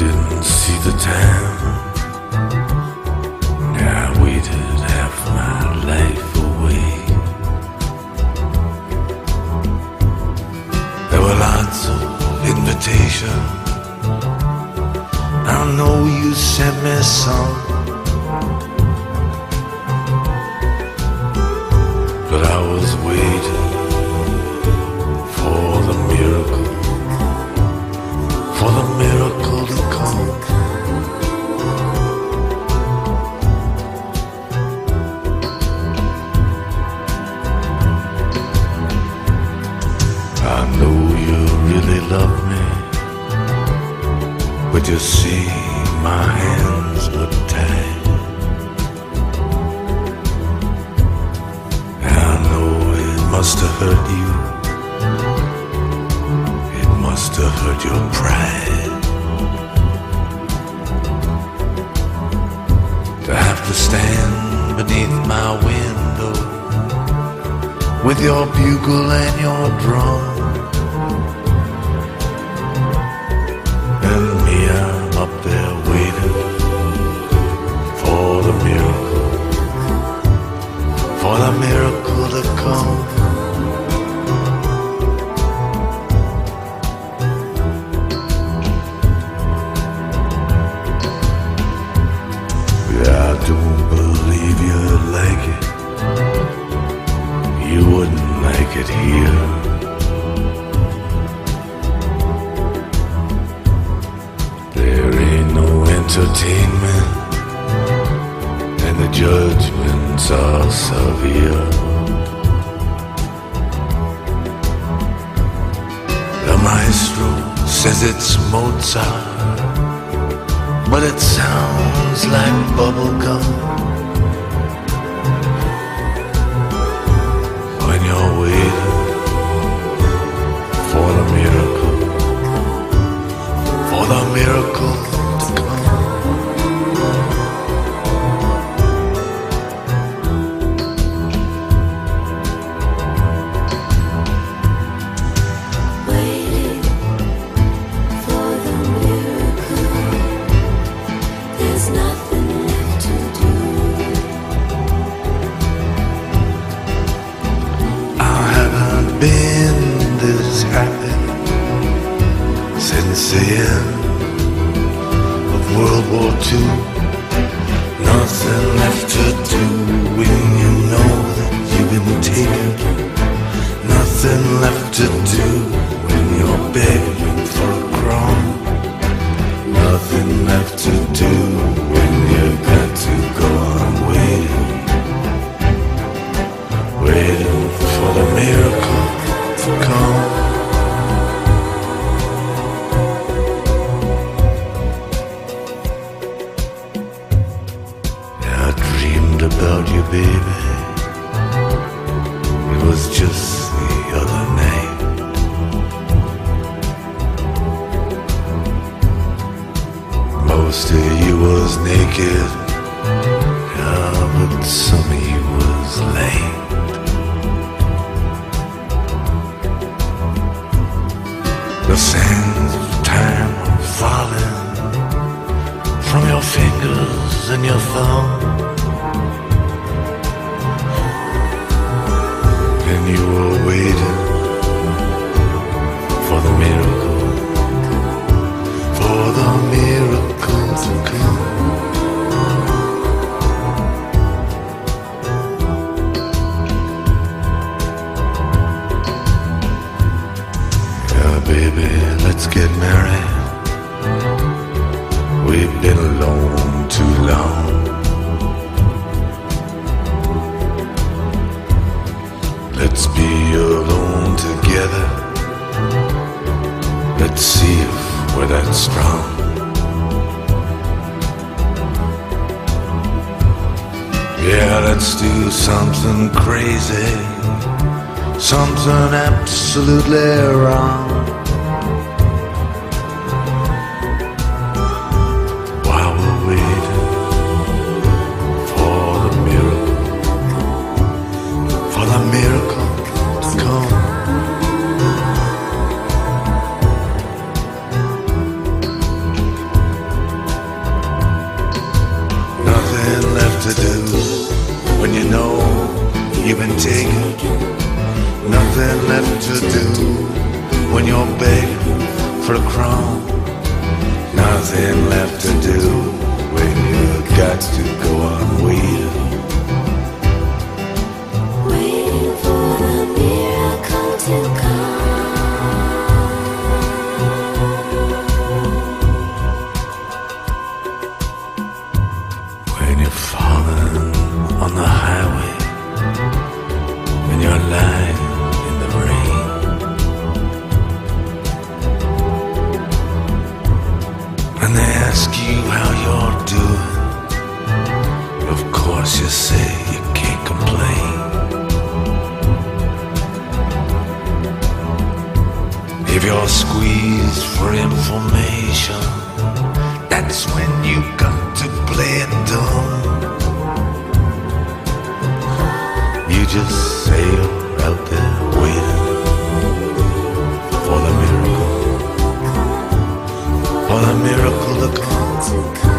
didn't see the time. I waited half my life away. There were lots of invitations. I know you sent me some, but I was waiting for the miracle, for the miracle to come. I know you really love me, but you see my hands look tied. I know it must have hurt you. It must have hurt your pride to have to stand beneath my window with your bugle and your drum. And me, I'm up there waiting for the miracle to come. Yeah, I don't believe you'd like it. You wouldn't like it here. There ain't no entertainment, and the judgments are severe. The maestro says it's Mozart, but it sounds like bubblegum. When you're waiting for the miracle to come. Waiting for the miracle. There's nothing left to do. I haven't been this happy since the end of World War II. Nothing left to do when you know that you've been taken. Nothing left to do when you're begging for a crumb. Nothing left to do when you got to go on waiting for the miracle to come. I dreamed about you, baby. It was just the other night. Most of you was naked, yeah, but some of you was lame. The sands of time are falling from your fingers and your thumb, and you were waiting for the miracle to come. Yeah, baby, let's get married. We've been alone too long. Let's be alone together. Let's see if we're that strong. Yeah, let's do something crazy, something absolutely wrong. While we're waiting for the miracle to come. for a crown. Nothing left to do when you got to go on waiting. Waiting for the miracle to come. When you're falling on the highway, when you're lying in the rain, and they ask you how you're doing, of course you say you can't complain. If you're squeezed for information, that's when you got to play it dumb. You just sail out there waiting for the miracle to come.